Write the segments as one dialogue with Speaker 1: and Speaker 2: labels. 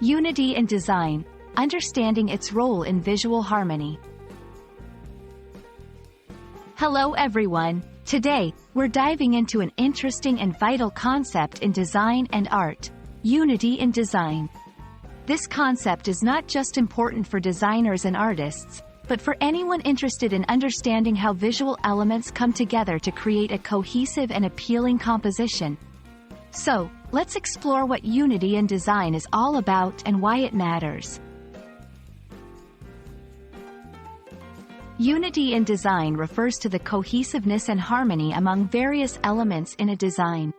Speaker 1: Unity in design, understanding its role in visual harmony. Hello everyone. Today, we're diving into an interesting and vital concept in design and art: unity in design. This concept is not just important for designers and artists, but for anyone interested in understanding how visual elements come together to create a cohesive and appealing composition. So, let's explore what unity in design is all about and why it matters. Unity in design refers to the cohesiveness and harmony among various elements in a design.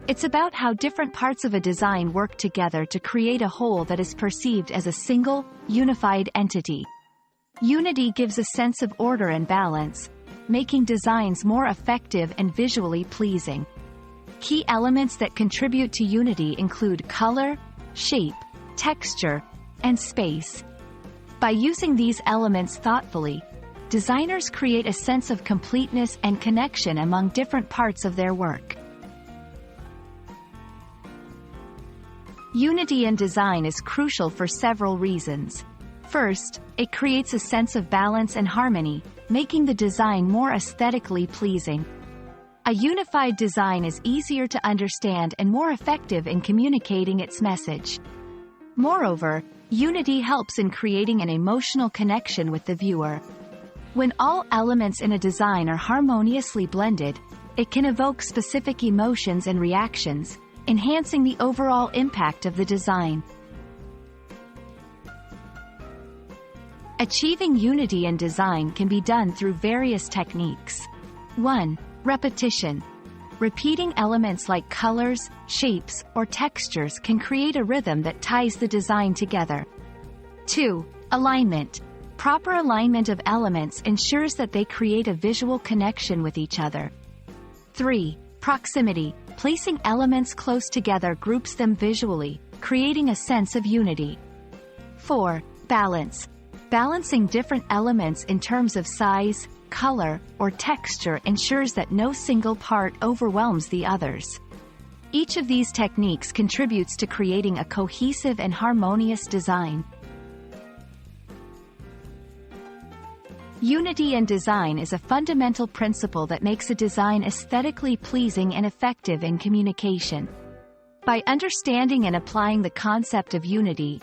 Speaker 1: It's about how different parts of a design work together to create a whole that is perceived as a single, unified entity. Unity gives a sense of order and balance, making designs more effective and visually pleasing. Key elements that contribute to unity include color, shape, texture, and space. By using these elements thoughtfully, designers create a sense of completeness and connection among different parts of their work. Unity in design is crucial for several reasons. First, it creates a sense of balance and harmony, making the design more aesthetically pleasing. A unified design is easier to understand and more effective in communicating its message. Moreover, unity helps in creating an emotional connection with the viewer. When all elements in a design are harmoniously blended, it can evoke specific emotions and reactions, enhancing the overall impact of the design. Achieving unity in design can be done through various techniques. 1. Repetition. Repeating elements like colors, shapes, or textures can create a rhythm that ties the design together. 2. Alignment. Proper alignment of elements ensures that they create a visual connection with each other. 3. Proximity. Placing elements close together groups them visually, creating a sense of unity. 4. Balance. Balancing different elements in terms of size, color, or texture ensures that no single part overwhelms the others. Each of these techniques contributes to creating a cohesive and harmonious design. Unity in design is a fundamental principle that makes a design aesthetically pleasing and effective in communication. By understanding and applying the concept of unity,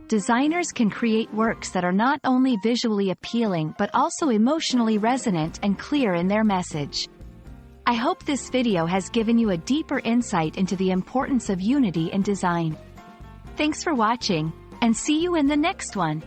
Speaker 1: designers can create works that are not only visually appealing but also emotionally resonant and clear in their message. I hope this video has given you a deeper insight into the importance of unity in design. Thanks for watching, and see you in the next one.